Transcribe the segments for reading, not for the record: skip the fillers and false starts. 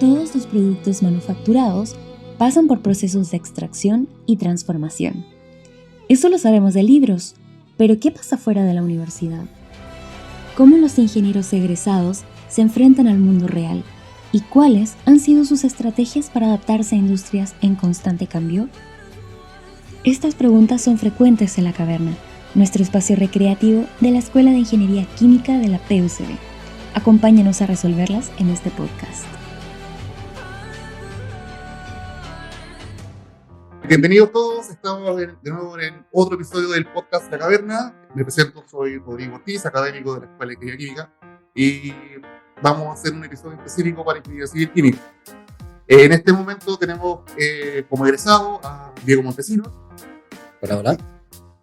Todos los productos manufacturados pasan por procesos de extracción y transformación. Eso lo sabemos de libros, pero ¿qué pasa fuera de la universidad? ¿Cómo los ingenieros egresados se enfrentan al mundo real? ¿Y cuáles han sido sus estrategias para adaptarse a industrias en constante cambio? Estas preguntas son frecuentes en La Caverna, nuestro espacio recreativo de la Escuela de Ingeniería Química de la PUCB. Acompáñanos a resolverlas en este podcast. Bienvenidos todos, estamos de nuevo en otro episodio del podcast La Caverna. Me presento, soy Rodrigo Ortiz, académico de la Escuela de Ingeniería Química, y vamos a hacer un episodio específico para Ingeniería Civil Química. En este momento tenemos como egresado a Diego Montesinos. Hola, hola.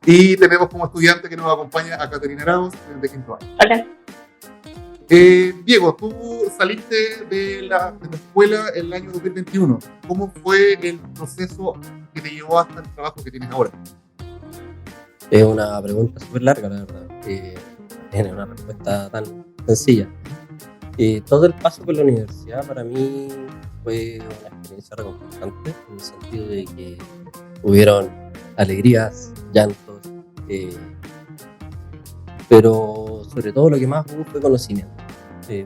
Y tenemos como estudiante que nos acompaña a Caterina Arauz, de quinto año. Hola. Diego, tú saliste de la escuela el año 2021. ¿Cómo fue el proceso que te llevó hasta el trabajo que tienes ahora? Es una pregunta súper larga, la verdad. Tiene una respuesta tan sencilla. Todo el paso por la universidad para mí fue una experiencia reconfortante, en el sentido de que hubieron alegrías, llantos, pero sobre todo lo que más hubo fue conocimiento.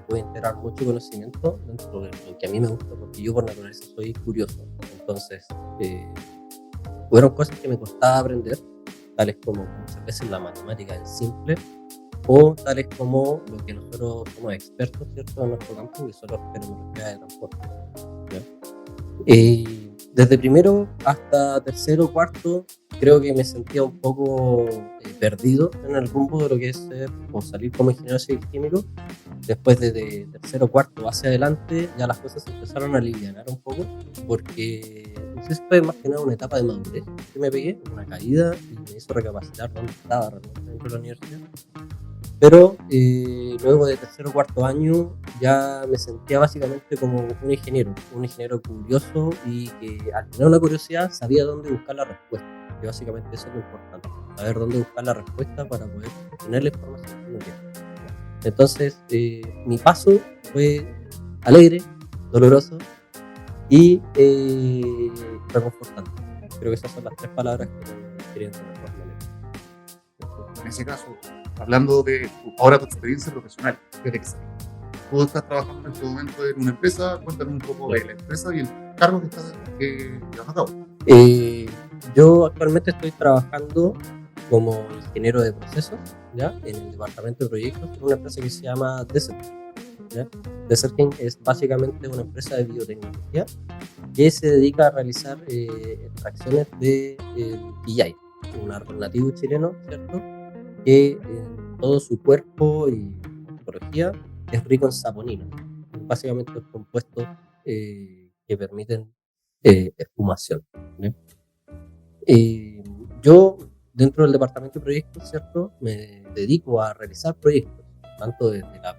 Pude integrar mucho conocimiento dentro de lo que a mí me gusta, porque yo por naturaleza soy curioso. Entonces, hubieron cosas que me costaba aprender, tales como muchas veces la matemática es simple, o tales como lo que nosotros somos expertos, ¿cierto?, en nuestro campo, que son las fenomenologías de transporte, ¿ya? Desde primero hasta tercero, cuarto, creo que me sentía un poco perdido en el rumbo de lo que es ser o salir como ingeniero civil químico. Después de tercero, cuarto hacia adelante, ya las cosas empezaron a alivianar un poco, porque no sé si fue más que nada una etapa de madurez que me pegué, una caída, y me hizo recapacitar dónde estaba realmente dentro de la universidad. Pero luego de tercero o cuarto año ya me sentía básicamente como un ingeniero curioso, y que al tener una curiosidad sabía dónde buscar la respuesta. Y básicamente eso es lo importante, saber dónde buscar la respuesta para poder tener la información que uno quiere. Entonces mi paso fue alegre, doloroso y reconfortante. Creo que esas son las tres palabras que quería entender por la En ese caso, hablando de ahora tu experiencia profesional, desde que saliste. Tú estás trabajando en este momento en una empresa. Cuéntanos un poco de la empresa y el cargo que estás llevando a cabo. Yo actualmente estoy trabajando como ingeniero de procesos, ¿ya?, en el departamento de proyectos en una empresa que se llama Deserting, ¿ya? Deserting es básicamente una empresa de biotecnología que se dedica a realizar extracciones de PI, un árbol nativo chileno, ¿cierto?, que en todo su cuerpo y morfología es rico en saponina, básicamente los compuestos que permiten espumación, ¿ya? Yo, dentro del departamento de proyectos, ¿cierto?, me dedico a realizar proyectos, tanto desde la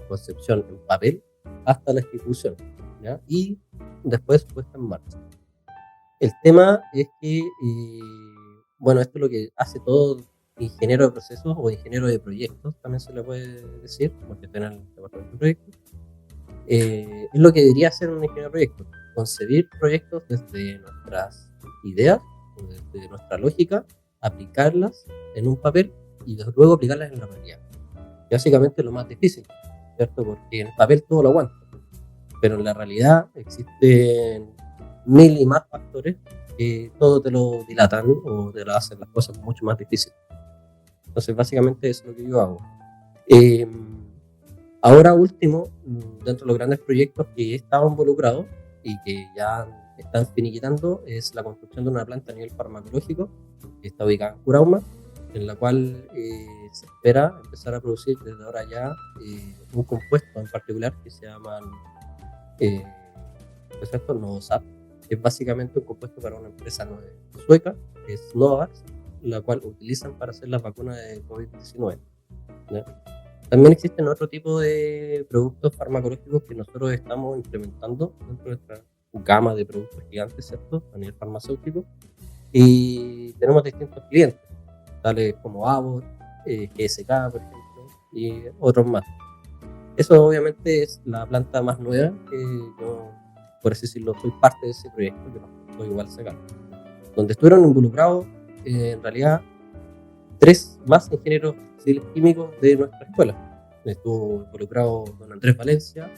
concepción en papel hasta la ejecución, ¿ya?, y después puesta en marcha. El tema es que, bueno, esto es lo que hace todo ingeniero de procesos o ingeniero de proyectos, también se le puede decir, porque está en el departamento de proyectos. Es lo que debería hacer un ingeniero de proyectos: concebir proyectos desde nuestras ideas, desde nuestra lógica, aplicarlas en un papel y luego aplicarlas en la realidad. Y básicamente lo más difícil, ¿cierto?, porque en el papel todo lo aguanta, pero en la realidad existen mil y más factores que todo te lo dilatan o te lo hacen las cosas mucho más difíciles. Entonces básicamente eso es lo que yo hago. Ahora último, dentro de los grandes proyectos que he estado involucrado y que ya están finiquitando, es la construcción de una planta a nivel farmacológico que está ubicada en Curauma, en la cual se espera empezar a producir desde ahora ya un compuesto en particular que se llama Novosap, que es básicamente un compuesto para una empresa sueca, que es Novavax, la cual utilizan para hacer las vacunas de COVID-19, ¿ya? También existen otro tipo de productos farmacológicos que nosotros estamos implementando dentro de nuestra gama de productos gigantes, ¿cierto?, a nivel farmacéutico, y tenemos distintos clientes, tales como Abbott, GSK, por ejemplo, y otros más. Eso obviamente es la planta más nueva que yo, por así decirlo, soy parte de ese proyecto, que no estoy igual sacando. Donde estuvieron involucrados, en realidad, 3 más ingenieros civiles químicos de nuestra escuela. Estuvo involucrado don Andrés Valencia,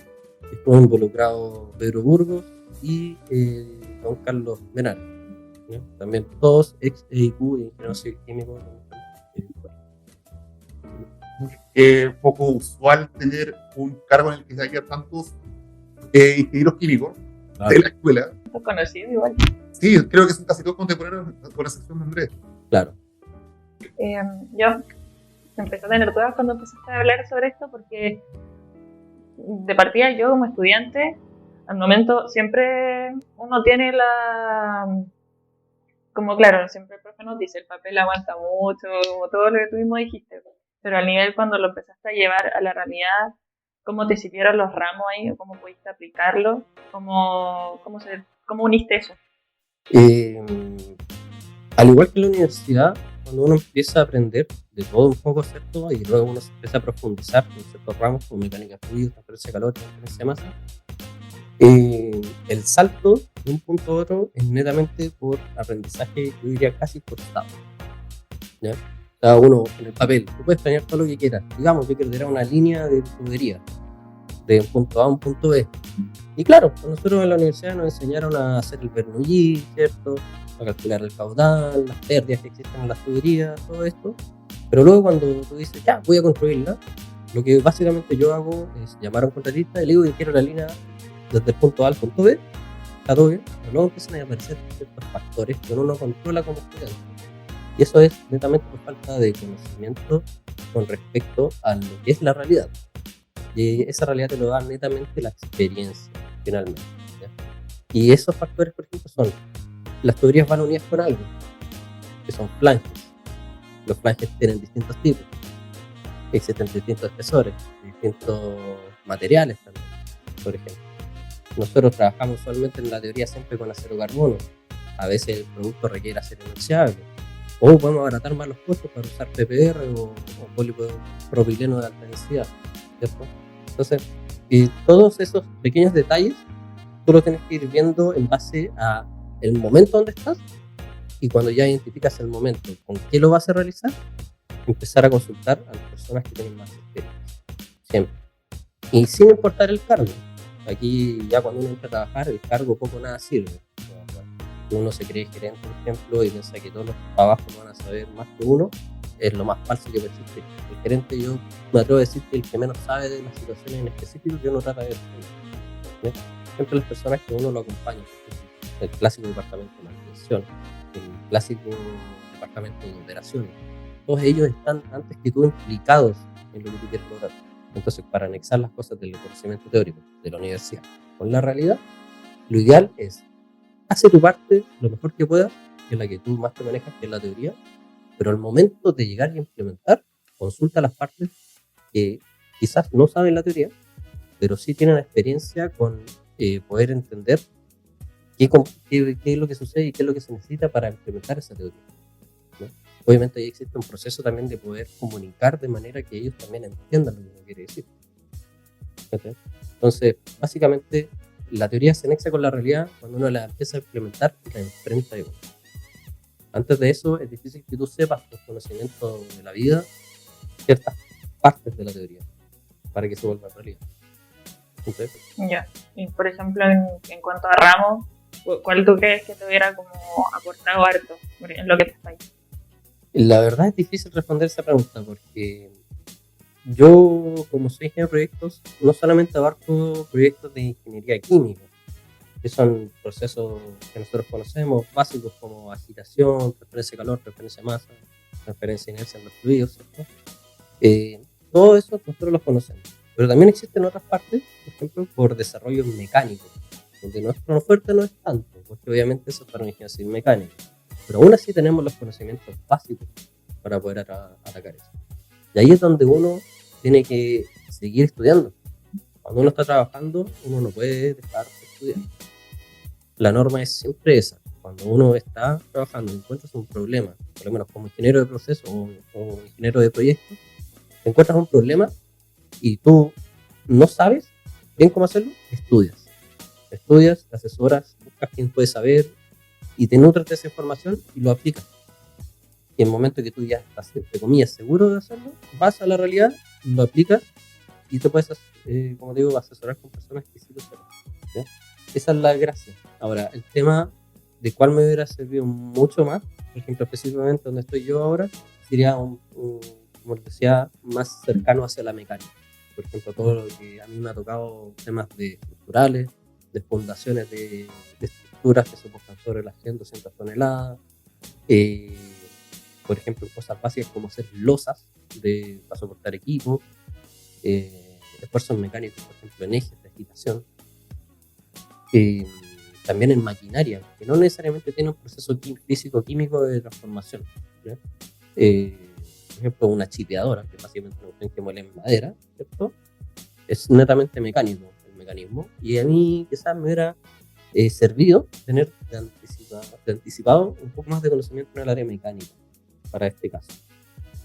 estuvo involucrado Pedro Burgos y don Carlos Menares, ¿no? También todos ex EIQ e ingenieros civiles químicos. Es poco usual tener un cargo en el que haya tantos ingenieros químicos de la escuela. Los conocidos igual. Sí, creo que son casi todos contemporáneos, con la excepción de Andrés. Claro. Yo empecé a tener dudas cuando empezaste a hablar sobre esto porque de partida yo como estudiante, al momento siempre uno tiene como claro, siempre el profe nos dice el papel aguanta mucho, como todo lo que tú mismo dijiste, pero al nivel cuando lo empezaste a llevar a la realidad, cómo te sirvieron los ramos ahí, o cómo pudiste aplicarlo, cómo uniste eso. Al igual que en la universidad, cuando uno empieza a aprender de todo un poco, ¿cierto? Y luego uno se empieza a profundizar en ciertos ramos como mecánica de fluidos, transferencia de calor, transferencia de masa, el salto de un punto a otro es netamente por aprendizaje, yo diría casi forzado, ¿ya? Cada uno en el papel, tú puedes planear todo lo que quieras. Digamos, yo quiero tirar una línea de tubería de un punto A a un punto B. Y claro, nosotros en la universidad nos enseñaron a hacer el Bernoulli, ¿cierto? A calcular el caudal, las pérdidas que existen en las tuberías, todo esto. Pero luego cuando tú dices, ya, voy a construirla, lo que básicamente yo hago es llamar a un contratista y le digo que quiero la línea desde el punto A al punto B, está todo bien, pero luego empiezan a aparecer ciertos factores que uno no controla como estudiante. Y eso es netamente por falta de conocimiento con respecto a lo que es la realidad. Y esa realidad te lo da netamente la experiencia, finalmente, ¿ya? Y esos factores, por ejemplo, son las tuberías van unidas con algo, que son flanges. Los flanges tienen distintos tipos. Existen distintos espesores, distintos materiales también, por ejemplo. Nosotros trabajamos usualmente en la teoría siempre con acero carbono. A veces el producto requiere acero inoxidable. O podemos abaratar más los costos para usar PPR o polipropileno de alta densidad, ¿cierto? Entonces, todos esos pequeños detalles tú los tienes que ir viendo en base a el momento donde estás, y cuando ya identificas el momento con qué lo vas a realizar, empezar a consultar a las personas que tienen más experiencia, siempre. Y sin importar el cargo. Aquí ya cuando uno entra a trabajar, el cargo poco nada sirve. Uno se cree gerente, por ejemplo, y piensa que todos los trabajos van a saber más que uno, es lo más falso que puede existir. El gerente, yo me atrevo a decir que el que menos sabe de las situaciones en específico que uno trata de ver. Siempre las personas que uno lo acompaña, el clásico departamento de manutención, el clásico departamento de operaciones, todos ellos están antes que tú implicados en lo que tú quieres lograr. Entonces, para anexar las cosas del conocimiento teórico de la universidad con la realidad, lo ideal es hace tu parte lo mejor que puedas, que es la que tú más te manejas, que es la teoría, pero al momento de llegar y implementar, consulta a las partes que quizás no saben la teoría, pero sí tienen experiencia con poder entender qué es lo que sucede y qué es lo que se necesita para implementar esa teoría, ¿no? Obviamente ahí existe un proceso también de poder comunicar de manera que ellos también entiendan lo que uno quiere decir. ¿Okay? Entonces, básicamente, la teoría se anexa con la realidad cuando uno la empieza a implementar y la enfrenta de uno. Antes de eso, es difícil que tú sepas con conocimiento de la vida ciertas partes de la teoría para que se vuelva realidad. ¿Okay? Ya. Y por ejemplo, en cuanto a ramos, ¿cuál tú crees que te hubiera como aportado harto en lo que te está ahí? La verdad es difícil responder esa pregunta porque yo, como soy ingeniero de proyectos, no solamente abarco proyectos de ingeniería química, que son procesos que nosotros conocemos, básicos como agitación, transferencia de calor, transferencia de masa, transferencia de inercia en los fluidos, ¿cierto? Todo eso nosotros los conocemos. Pero también existen otras partes, por ejemplo, por desarrollo mecánico, donde nuestro fuerte no es tanto, porque obviamente eso es para un ingeniero civil mecánico. Pero aún así tenemos los conocimientos básicos para poder atacar eso. Y ahí es donde uno tiene que seguir estudiando. Cuando uno está trabajando, uno no puede dejar de estudiar. La norma es siempre esa. Cuando uno está trabajando y encuentras un problema, por lo menos como ingeniero de proceso o ingeniero de proyecto, te encuentras un problema y tú no sabes bien cómo hacerlo, estudias, te asesoras, buscas quién puede saber y te nutres de esa información y lo aplicas. Y en el momento que tú ya estás, entre comillas, seguro de hacerlo, vas a la realidad, lo aplicas y te puedes, como digo, asesorar con personas que sí lo saben, ¿ya? Esa es la gracia. Ahora, el tema de cuál me hubiera servido mucho más, por ejemplo, específicamente donde estoy yo ahora, sería como les decía, más cercano hacia la mecánica. Por ejemplo, todo lo que a mí me ha tocado, temas de estructurales, de fundaciones de estructuras que soportan sobre las 100, 200 toneladas, por ejemplo, cosas básicas como hacer losas para soportar equipos, esfuerzos mecánicos, por ejemplo, en ejes de agitación, también en maquinaria, que no necesariamente tiene un proceso físico-químico de transformación, ¿ya? Por ejemplo, una chipeadora, que es básicamente una cuestión que muele en madera, ¿cierto? Es netamente mecánico el mecanismo, y a mí quizás me hubiera servido tener de anticipado un poco más de conocimiento en el área mecánica para este caso.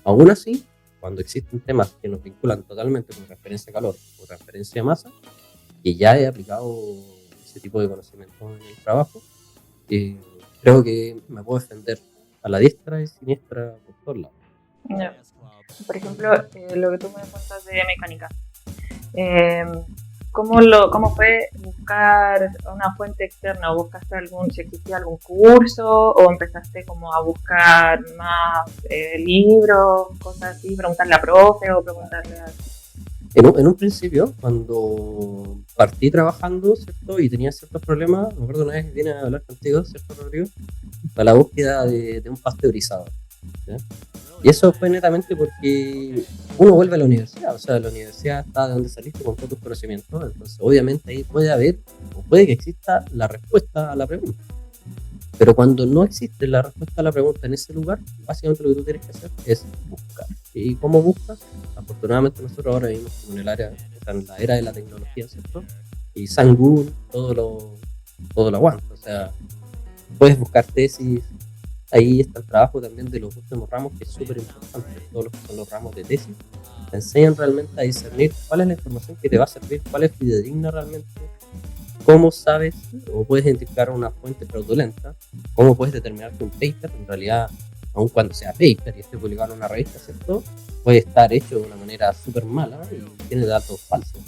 Aún así, cuando existen temas que nos vinculan totalmente con transferencia de calor o transferencia de masa, que ya he aplicado ese tipo de conocimiento en el trabajo, creo que me puedo defender a la diestra y siniestra por todos lados. No. Por ejemplo, lo que tú me cuentas de mecánica. ¿Cómo fue buscar una fuente externa? ¿O buscaste si existía algún curso? ¿O empezaste como a buscar más libros, cosas así? ¿Preguntarle a profe o preguntarle a...? En un principio, cuando partí trabajando, ¿cierto? Y tenía ciertos problemas, me acuerdo una vez que vine a hablar contigo, ¿cierto, Rodrigo? Para la búsqueda de un pasteurizador, ¿ya? Y eso fue netamente porque uno vuelve a la universidad, o sea, la universidad está de donde saliste con todos tus conocimientos, entonces obviamente ahí puede haber, o puede que exista la respuesta a la pregunta. Pero cuando no existe la respuesta a la pregunta en ese lugar, básicamente lo que tú tienes que hacer es buscar. ¿Y cómo buscas? Afortunadamente nosotros ahora vivimos en el área, en la era de la tecnología, ¿cierto? Y San Google todo lo aguanta, o sea, puedes buscar tesis. Ahí está el trabajo también de los últimos ramos, que es súper importante. Todos los que son los ramos de tesis te enseñan realmente a discernir cuál es la información que te va a servir, cuál es fidedigna realmente, cómo sabes o puedes identificar una fuente fraudulenta, cómo puedes determinar que un paper, en realidad, aun cuando sea paper y esté publicado en una revista, ¿cierto?, puede estar hecho de una manera súper mala y tiene datos falsos.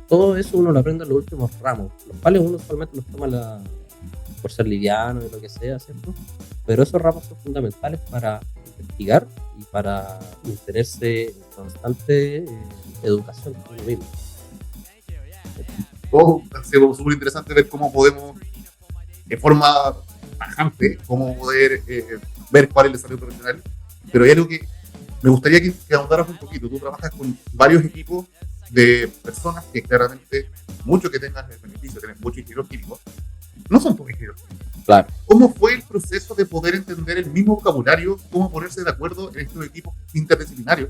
Todo eso uno lo aprende en los últimos ramos, los cuales uno usualmente los toma por ser liviano y lo que sea, ¿cierto? Pero esos ramos son fundamentales para investigar y para mantenerse en constante educación con uno mismo. Ha sido súper interesante ver cómo podemos, de forma tajante, cómo poder ver cuál es el desarrollo profesional. Pero hay algo que me gustaría que ahondaras un poquito. Tú trabajas con varios equipos de personas que claramente, muchos que tengan el beneficio de tener muchos ingenieros químicos, no son todos ingenieros químicos. Claro. ¿Cómo fue el proceso de poder entender el mismo vocabulario, cómo ponerse de acuerdo en estos equipos interdisciplinarios,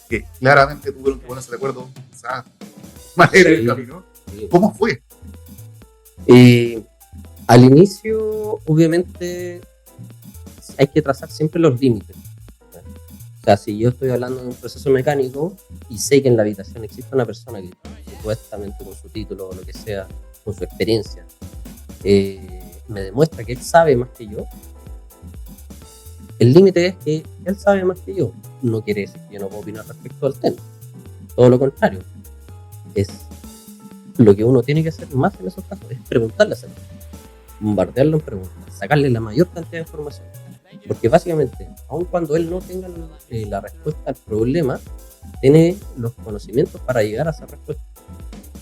que claramente tuvieron que ponerse de acuerdo de esa manera en el camino? Sí. ¿Cómo fue? Al inicio, obviamente, hay que trazar siempre los límites. O sea, si yo estoy hablando de un proceso mecánico y sé que en la habitación existe una persona que supuestamente con su título o lo que sea, con su experiencia, me demuestra que él sabe más que yo, el límite es que él sabe más que yo. No quiere decir que yo no puedo opinar respecto al tema. Todo lo contrario. Es lo que uno tiene que hacer más en esos casos, es preguntarle a esa persona, bombardearlo en preguntas, sacarle la mayor cantidad de información. Porque básicamente, aun cuando él no tenga la respuesta al problema, tiene los conocimientos para llegar a esa respuesta.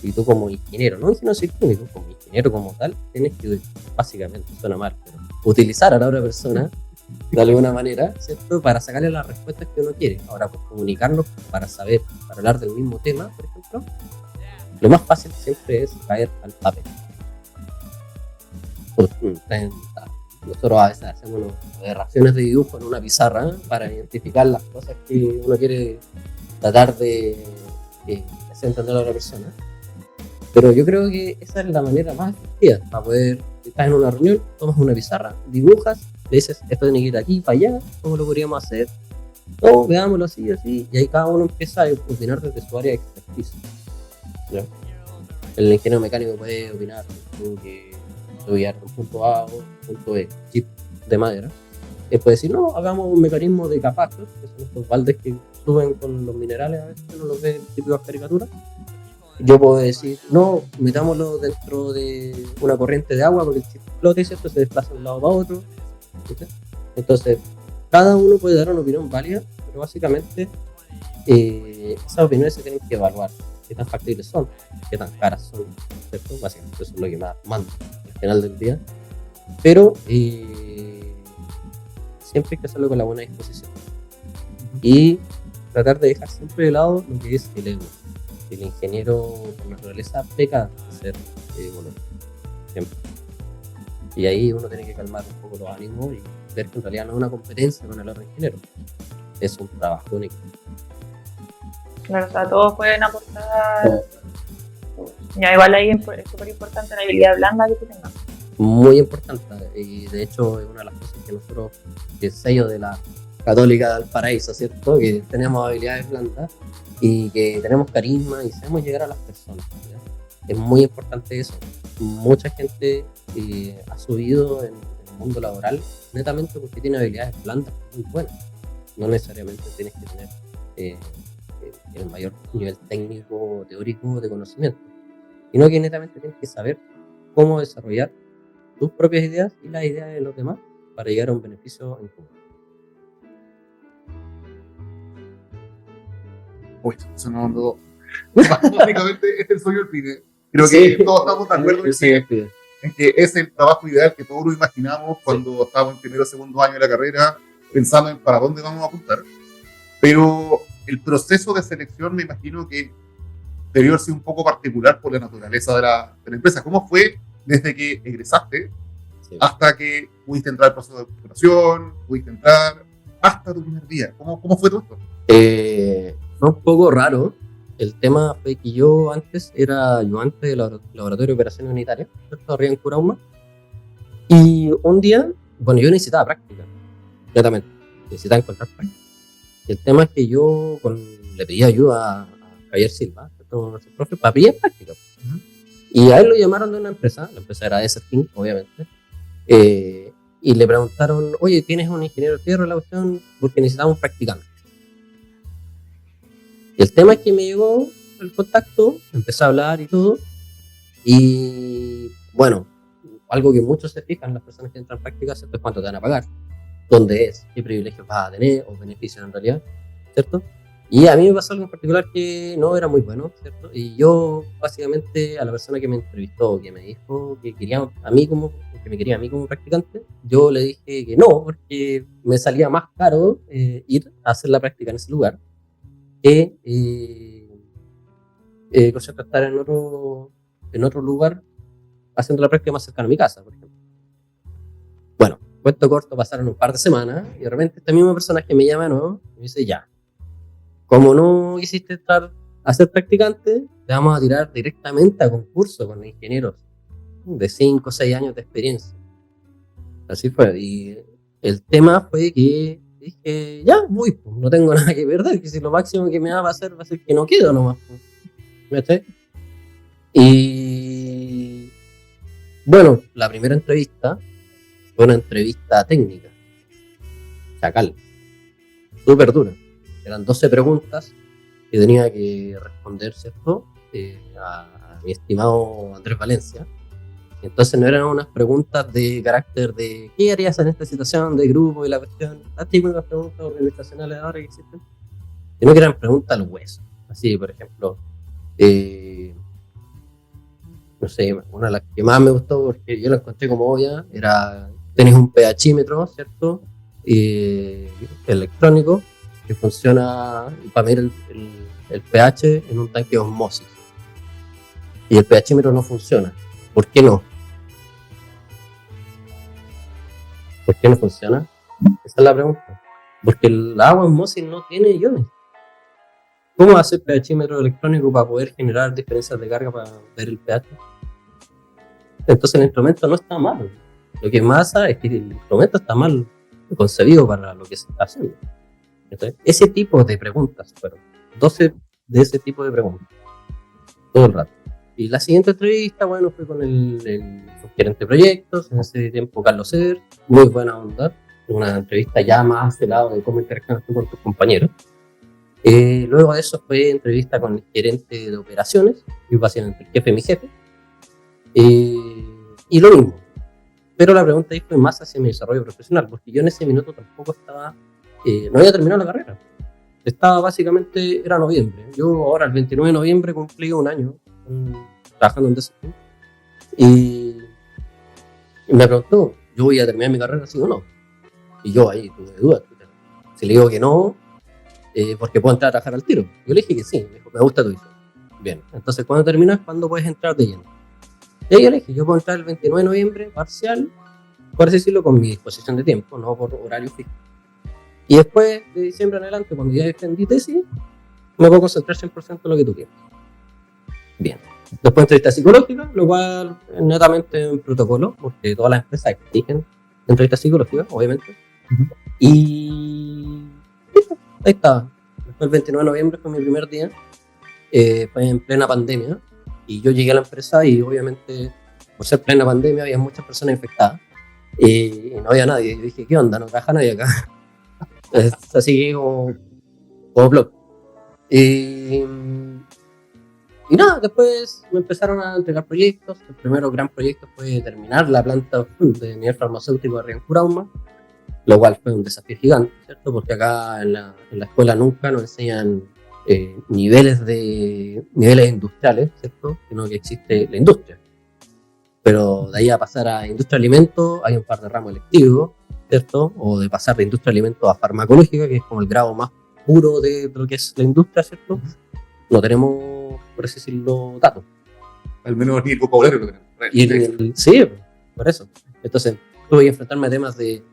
Y tú como ingeniero, no ingeniero químico, como ingeniero como tal, tienes que, básicamente, suena mal, pero utilizar a la otra persona de alguna manera, ¿cierto?, para sacarle las respuestas que uno quiere. Ahora, pues comunicarnos para saber, para hablar del mismo tema, por ejemplo, lo más fácil siempre es caer al papel. Nosotros a veces hacemos aberraciones de dibujo en una pizarra para identificar las cosas que uno quiere tratar de hacer entender a la otra persona. Pero yo creo que esa es la manera más efectiva para poder, estás en una reunión, tomas una pizarra, dibujas, le dices, esto tiene que ir de aquí para allá, ¿cómo lo podríamos hacer? No, veámoslo así, y ahí cada uno empieza a opinar desde su área de expertise. ¿ya? El ingeniero mecánico puede opinar que voy a llegar de un punto A a un punto B, chip de madera. Él puede decir, no, hagamos un mecanismo de capachos, que son estos baldes que suben con los minerales, a veces uno los ve en típicas caricaturas. Yo puedo decir, no, metámoslo dentro de una corriente de agua porque el chip flote, ¿cierto? Se desplaza de un lado para otro. ¿Sí? Entonces, cada uno puede dar una opinión válida, pero básicamente esas opiniones se tienen que evaluar. Qué tan factibles son, qué tan caras son, ¿cierto? Básicamente eso es lo que más manda al final del día. Pero siempre hay que hacerlo con la buena disposición. Y tratar de dejar siempre de lado lo que es el ego. El ingeniero por naturaleza peca de ser bueno, siempre. Y ahí uno tiene que calmar un poco los ánimos y ver que en realidad no es una competencia con el otro ingeniero. Es un trabajo único. Claro, o sea, todos pueden aportar. Ya, igual ahí es súper importante la habilidad blanda que tú tengas. Muy importante, y de hecho es una de las cosas que nosotros, que es sello de la Católica del Paraíso, ¿cierto? Que tenemos habilidades blandas y que tenemos carisma y sabemos llegar a las personas, ¿ya? Es muy importante eso. Mucha gente ha subido en el mundo laboral netamente porque tiene habilidades blandas muy buenas. No necesariamente tienes que tener el mayor nivel técnico o teórico de conocimiento, sino que netamente tienes que saber cómo desarrollar tus propias ideas y las ideas de los demás para llegar a un beneficio en común. Uy, sonando. Básicamente, este soy el pide. Creo que todos estamos de acuerdo en que es el trabajo ideal que todos nos imaginamos cuando estábamos en primero o segundo año de la carrera, pensando en para dónde vamos a apuntar. Pero el proceso de selección me imagino que debió haber sido un poco particular por la naturaleza de la empresa. ¿Cómo fue desde que egresaste hasta que pudiste entrar al proceso de postulación, pudiste entrar hasta tu primer día? ¿Cómo fue todo esto? Fue un poco raro. El tema fue que yo antes era ayudante del laboratorio de operaciones unitarias, ¿cierto? Arriba en Curauma. Y un día, bueno, yo necesitaba práctica, netamente. Necesitaba encontrar práctica. Y el tema es que yo le pedí ayuda a Javier Silva, nuestro profe, para pedir práctica. Uh-huh. Y a él lo llamaron de una empresa, la empresa era Desert King, obviamente, y le preguntaron, oye, ¿tienes un ingeniero de fierro en la cuestión? Porque necesitamos un practicante. Y el tema es que me llegó el contacto, empecé a hablar y todo, y bueno, algo que muchos se fijan, las personas que entran en práctica, ¿cierto? Es cuánto te van a pagar, dónde es, qué privilegios vas a tener, o beneficios en realidad, ¿cierto? Y a mí me pasó algo en particular que no era muy bueno, ¿cierto? Y yo, básicamente, a la persona que me entrevistó, que me dijo que quería a mí que me quería a mí como practicante, yo le dije que no, porque me salía más caro ir a hacer la práctica en ese lugar que estar en otro lugar haciendo la práctica más cercana a mi casa, por ejemplo. Bueno, cuento corto, pasaron un par de semanas y de repente esta misma persona que me llama, ¿no? Y me dice, ya, como no quisiste estar a ser practicante, te vamos a tirar directamente a concurso con ingenieros de 5 o 6 años de experiencia. Así fue. Y el tema fue que dije, ya, voy, pues, no tengo nada que perder, que si lo máximo que me va a ser que no quedo nomás. ¿Viste? Y bueno, la primera entrevista fue una entrevista técnica. Chacal. Súper dura. Eran 12 preguntas que tenía que responder, ¿cierto? A mi estimado Andrés Valencia. Entonces no eran unas preguntas de carácter de ¿qué harías en esta situación de grupo y la cuestión? Las típicas preguntas organizacionales ahora que existen. Sino que eran preguntas al hueso. Así, por ejemplo, no sé, una de las que más me gustó porque yo la encontré como obvia era, tenés un pHímetro, ¿cierto? Electrónico que funciona para medir el pH en un tanque de osmosis. Y el pHímetro no funciona. ¿Por qué no? ¿Por qué no funciona? Esa es la pregunta. Porque el agua osmosis no tiene iones. ¿Cómo hace el pHímetro electrónico para poder generar diferencias de carga para ver el pH? Entonces el instrumento no está mal. Lo que pasa es que el instrumento está mal concebido para lo que se está haciendo. Entonces, ese tipo de preguntas fueron 12 de ese tipo de preguntas. todo el rato. Y la siguiente entrevista, bueno, fue con el gerente de proyectos, en ese tiempo Carlos Ceder, muy buena onda, una entrevista ya más del lado de cómo interaccionas tú con tus compañeros. Luego de eso fue entrevista con el gerente de operaciones, y básicamente el jefe de mi jefe, y lo mismo. Pero la pregunta ahí fue más hacia mi desarrollo profesional, porque yo en ese minuto tampoco estaba, no había terminado la carrera. Estaba básicamente, era noviembre. Yo ahora el 29 de noviembre cumplí un año trabajando en DSP. Y me preguntó, ¿yo voy a terminar mi carrera sí o no? Y yo ahí tuve dudas. Si le digo que no, porque puedo entrar a trabajar al tiro. Yo le dije que sí, me dijo, me gusta tu visión. Bien, entonces cuando terminas, ¿cuándo puedes entrar de lleno? Y ahí yo le dije, yo puedo entrar el 29 de noviembre, parcial, por así decirlo, con mi disposición de tiempo, no por horario fijo. Y después de diciembre en adelante, cuando ya defendí tesis, me puedo concentrar 100% en lo que tú quieras. Bien. Después entrevista psicológica, lo cual es netamente un protocolo, porque todas las empresas exigen entrevista psicológica, obviamente. Uh-huh. Y ahí estaba. Después el 29 de noviembre fue mi primer día, fue en plena pandemia, y yo llegué a la empresa y obviamente, por ser plena pandemia, había muchas personas infectadas, y no había nadie. Y dije, ¿qué onda? No trabaja nadie acá. Así que como blog. Y nada, después me empezaron a entregar proyectos. El primer gran proyecto fue terminar la planta de nivel farmacéutico de Riancurauma, lo cual fue un desafío gigante, ¿cierto? Porque acá en la escuela nunca nos enseñan niveles industriales, ¿cierto? Sino que existe la industria. Pero de ahí a pasar a industria de alimentos hay un par de ramos electivos, ¿cierto? O de pasar de industria de alimentos a farmacológica, que es como el grado más puro de lo que es la industria, ¿cierto? No tenemos, por así decirlo, datos. Al menos ni el vocabulario lo tenemos. Sí, por eso. Entonces, tuve que enfrentarme a temas de,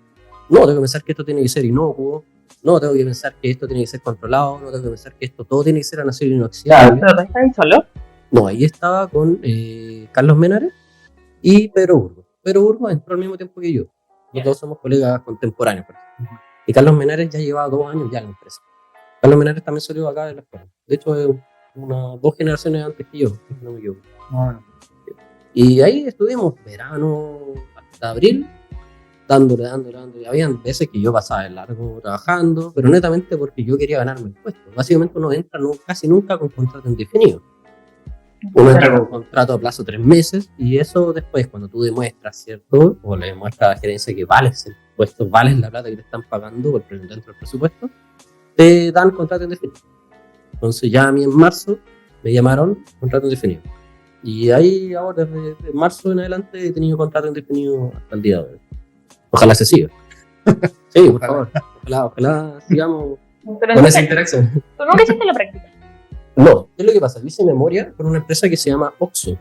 no, tengo que pensar que esto tiene que ser inocuo, no, tengo que pensar que esto tiene que ser controlado, no, tengo que pensar que esto todo tiene que ser a acero inoxidable. ¿Pero estás ahí solo? No, ahí estaba con Carlos Menares y Pedro Burgos. Pedro Burgos entró al mismo tiempo que yo. Los dos somos colegas contemporáneos. Y Carlos Menares ya llevaba 2 años ya en la empresa. Carlos Menares también salió acá de la escuela. De hecho, es 2 generaciones antes que yo, no me equivoco. Bueno. Y ahí estuvimos verano hasta abril, dándole. Habían veces que yo pasaba de largo trabajando, pero netamente porque yo quería ganarme el puesto. Básicamente uno entra casi nunca con contrato indefinido. Uno entra con contrato a plazo 3 meses y eso después, cuando tú demuestras, ¿cierto? O le demuestras a la gerencia que vales el puesto, vales la plata que te están pagando dentro del presupuesto, te dan contrato indefinido. Entonces ya a mí en marzo me llamaron contrato indefinido. Y ahí ahora desde marzo en adelante he tenido contrato indefinido hasta el día de hoy. Ojalá se siga. Sí, por favor. Ojalá sigamos con esa interacción. ¿Tú nunca hiciste la práctica? No, ¿qué es lo que pasa? Yo hice memoria con una empresa que se llama Oxo.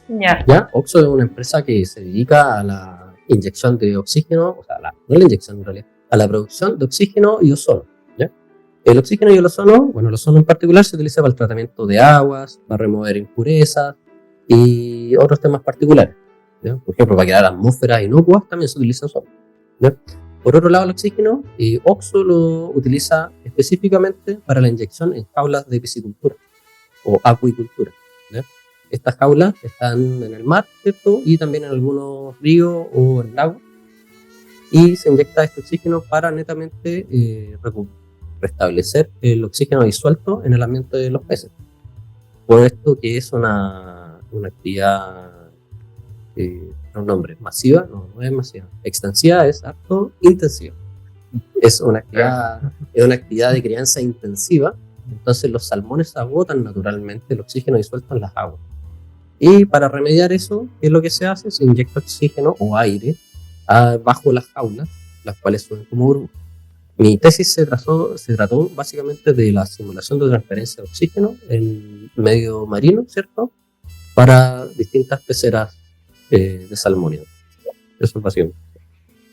¿Ya? Oxo es una empresa que se dedica a la inyección de oxígeno, o sea, no la inyección en realidad, a la producción de oxígeno y ozono. ¿Ya? El oxígeno y el ozono, bueno, el ozono en particular se utiliza para el tratamiento de aguas, para remover impurezas y otros temas particulares. ¿Ya? Por ejemplo, para crear atmósferas inocuas también se utiliza ozono. ¿Ya? Por otro lado, el oxígeno, Oxo lo utiliza específicamente para la inyección en jaulas de piscicultura o acuicultura. ¿Ya? Estas jaulas están en el mar, ¿cierto? Y también en algunos ríos o en lagos. Y se inyecta este oxígeno para netamente restablecer el oxígeno disuelto en el ambiente de los peces. Por esto que es una actividad... un nombre, masiva, no es masiva, extensiva es harto intensiva. Es una actividad de crianza intensiva, entonces los salmones agotan naturalmente el oxígeno disuelto en las aguas. Y para remediar eso, ¿qué es lo que se hace? Se inyecta oxígeno o aire bajo las jaulas, las cuales suben como burbujas. Mi tesis se trató básicamente de la simulación de transferencia de oxígeno en medio marino, ¿cierto? Para distintas peceras de salmónido. Eso es básicamente.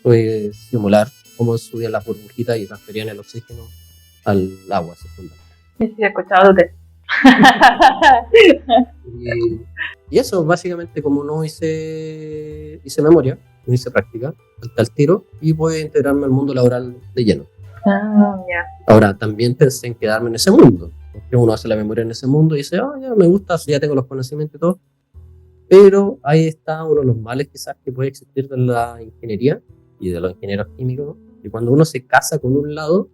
Fue simular cómo subían las burbujitas y transferían el oxígeno al agua secundaria. Sí, he escuchado de y eso, básicamente, como no hice memoria, no hice práctica, al tiro, y pude integrarme al mundo laboral de lleno. Ya. Ahora, también pensé en quedarme en ese mundo, porque uno hace la memoria en ese mundo y dice, ya me gusta, ya tengo los conocimientos y todo. Pero ahí está uno de los males quizás que puede existir de la ingeniería y de los ingenieros químicos, que cuando uno se casa con un lado,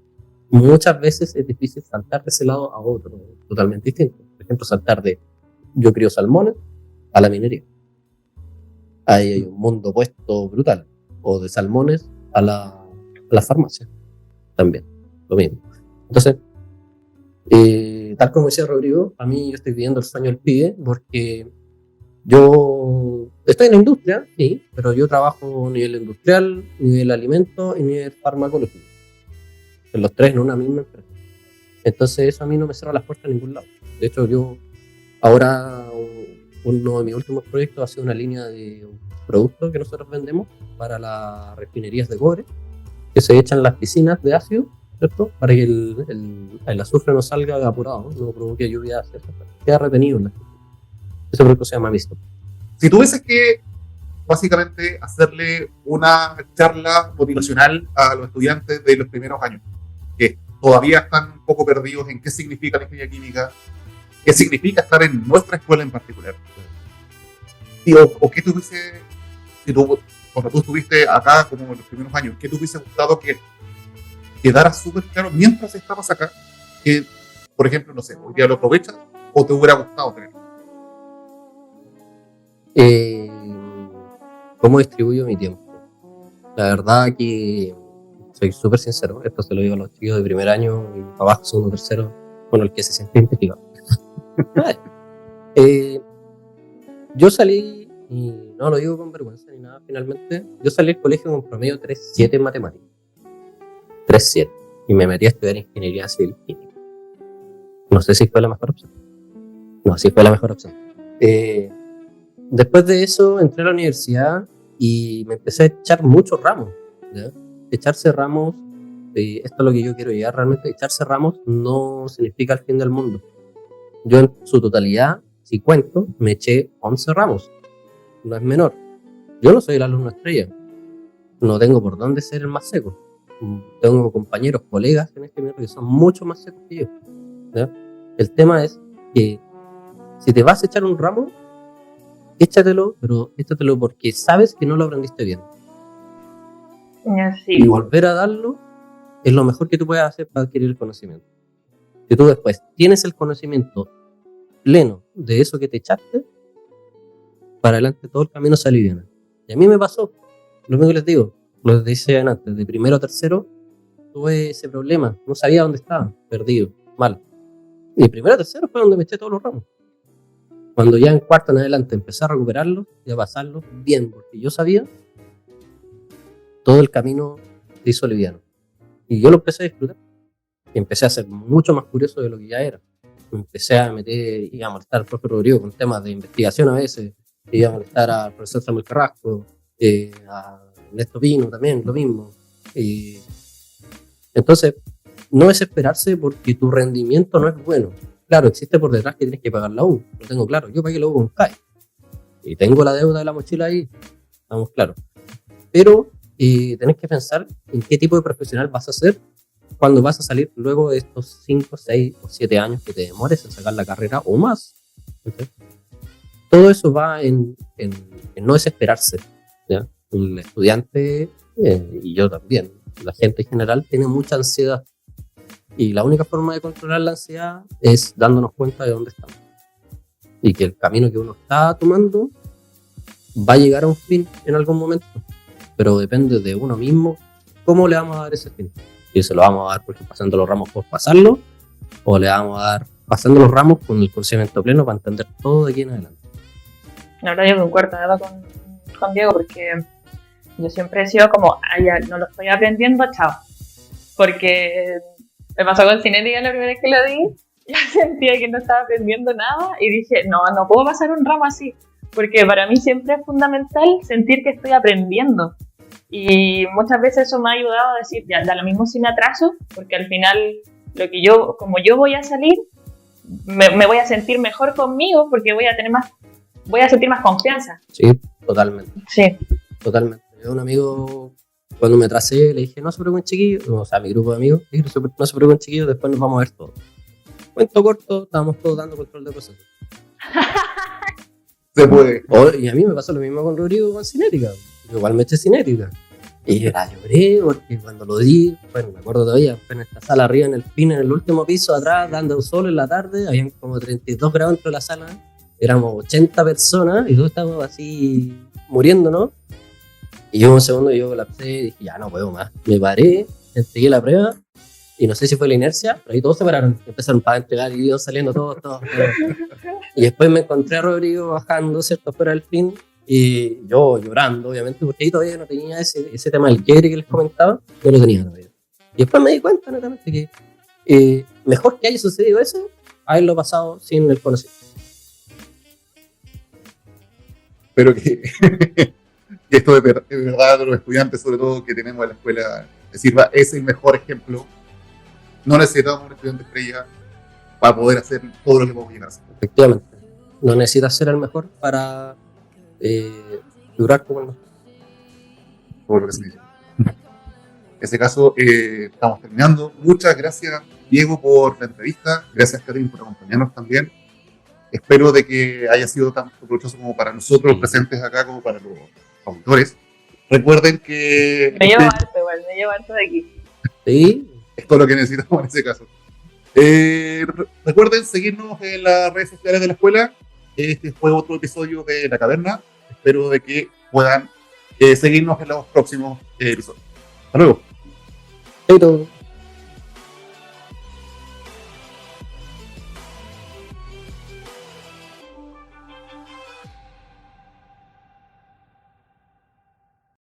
muchas veces es difícil saltar de ese lado a otro, totalmente distinto. Por ejemplo, saltar de yo crío salmones a la minería. Ahí hay un mundo opuesto brutal. O de salmones a la farmacia. También, lo mismo. Entonces, tal como decía Rodrigo, a mí yo estoy viviendo el sueño del pibe porque yo estoy en la industria, sí, pero yo trabajo a nivel industrial, nivel alimento y nivel farmacológico. En los tres en una misma empresa. Entonces eso a mí no me cierra las puertas a ningún lado. De hecho, yo ahora uno de mis últimos proyectos ha sido una línea de un producto que nosotros vendemos para las refinerías de cobre, que se echan las piscinas de ácido, ¿cierto? Para que el azufre no salga evaporado, no provoque lluvia ácida, queda retenido en la piscina. Ese producto se llama Visto. Si tuvieses que básicamente hacerle una charla motivacional a los estudiantes de los primeros años, que todavía están un poco perdidos en qué significa la ingeniería química, qué significa estar en nuestra escuela en particular, o qué te hubiese, cuando tú estuviste acá como en los primeros años, qué te hubiese gustado que quedara súper claro mientras estabas acá, que, por ejemplo, no sé, hoy día lo aprovechas o te hubiera gustado tener. ¿Cómo distribuyo mi tiempo? La verdad que soy súper sincero, esto se lo digo a los chicos de primer año y para abajo, segundo, tercero, con el que se siente identificado. Yo salí, y no lo digo con vergüenza ni nada, finalmente, yo salí del colegio con promedio 3.7 en matemáticas. 3.7. Y me metí a estudiar ingeniería civil química. No sé si fue la mejor opción. No, sí fue la mejor opción. Después de eso entré a la universidad y me empecé a echar muchos ramos, ¿ya? Echarse ramos, esto es lo que yo quiero llegar realmente, echarse ramos no significa el fin del mundo. Yo en su totalidad, si cuento, me eché 11 ramos, no es menor. Yo no soy el alumno estrella, no tengo por dónde ser el más seco. Tengo compañeros, colegas en este medio que son mucho más secos que yo, ¿ya? El tema es que si te vas a echar un ramo, échatelo, pero échatelo porque sabes que no lo aprendiste bien. Sí. Y volver a darlo es lo mejor que tú puedes hacer para adquirir el conocimiento. Si tú después tienes el conocimiento pleno de eso que te echaste, para adelante todo el camino se aliviana. Y a mí me pasó, lo mismo que les digo, lo decía antes, de primero a tercero tuve ese problema, no sabía dónde estaba, perdido, mal. Y de primero a tercero fue donde me eché todos los ramos. Cuando ya en cuarto en adelante empecé a recuperarlo y a pasarlo bien, porque yo sabía, todo el camino se hizo liviano. Y yo lo empecé a disfrutar. Y empecé a ser mucho más curioso de lo que ya era. Me empecé a meter y a molestar al profe Rodrigo con temas de investigación a veces. Iba a molestar al profesor Samuel Carrasco, a Ernesto Pino también, lo mismo. Entonces, no desesperarse porque tu rendimiento no es bueno. Claro, existe por detrás que tienes que pagar la U, lo tengo claro. Yo pagué la U con CAE y tengo la deuda de la mochila ahí, estamos claros. Pero tenés que pensar en qué tipo de profesional vas a ser cuando vas a salir luego de estos 5, 6 o 7 años que te demores en sacar la carrera o más. ¿Okay? Todo eso va en no desesperarse, ¿ya? El estudiante, y yo también, la gente en general, tiene mucha ansiedad. Y la única forma de controlar la ansiedad es dándonos cuenta de dónde estamos. Y que el camino que uno está tomando va a llegar a un fin en algún momento. Pero depende de uno mismo cómo le vamos a dar ese fin. Si se lo vamos a dar porque pasando los ramos por pasarlo, o le vamos a dar pasando los ramos con el conocimiento pleno para entender todo de aquí en adelante. La verdad yo concuerdo nada con Diego porque yo siempre he sido como, ya no lo estoy aprendiendo, chao. Porque me pasó con cinética la primera vez que lo di, ya sentía que no estaba aprendiendo nada y dije, no puedo pasar un ramo así, porque para mí siempre es fundamental sentir que estoy aprendiendo. Y muchas veces eso me ha ayudado a decir, ya, da lo mismo si me atraso, porque al final, como yo voy a salir, me voy a sentir mejor conmigo, porque voy a sentir más confianza. Sí, totalmente. Sí. Totalmente. Yo un amigo, cuando me atrasé, le dije, no se preocupen chiquillos, o sea, mi grupo de amigos, le dije, no se preocupen chiquillos, después nos vamos a ver todos. Cuento corto, estábamos todos dando control de proceso. Se puede. Y a mí me pasó lo mismo con Rodrigo con cinética. Yo igual me eché cinética. Y yo la lloré porque cuando lo di, bueno, me acuerdo todavía, fue en esta sala arriba en el PIN, en el último piso atrás, dando sol en la tarde, habían como 32 grados dentro de la sala, éramos 80 personas y todos estábamos así muriéndonos. Y yo un segundo yo colapsé y dije, ya no puedo más. Me paré, entregué la prueba y no sé si fue la inercia, pero ahí todos se pararon. Empezaron para entregar y yo saliendo todos. Y después me encontré a Rodrigo bajando, ¿cierto?, fuera del PIN. Y yo llorando, obviamente, porque ahí todavía no tenía ese tema del quiebre que les comentaba, no lo tenía todavía. Y después me di cuenta, netamente, que mejor que haya sucedido eso, haberlo pasado sin el conocimiento. Pero que esto de verdad de los estudiantes, sobre todo que tenemos en la escuela, les sirva, es el mejor ejemplo. No necesitamos un estudiante estrella para poder hacer todo lo que podemos llegar a hacer. Efectivamente, no necesitas ser el mejor para durar como el mejor. Por lo que se dice. En ese caso, estamos terminando. Muchas gracias, Diego, por la entrevista. Gracias, Catherine, por acompañarnos también. Espero de que haya sido tanto provechoso como para nosotros presentes acá como para los auditores. Recuerden que me llevo harto de aquí. Sí, es todo lo que necesitamos en ese caso. Recuerden seguirnos en las redes sociales de la escuela. Este fue otro episodio de La Caverna. Espero de que puedan seguirnos en los próximos episodios. Hasta luego. pero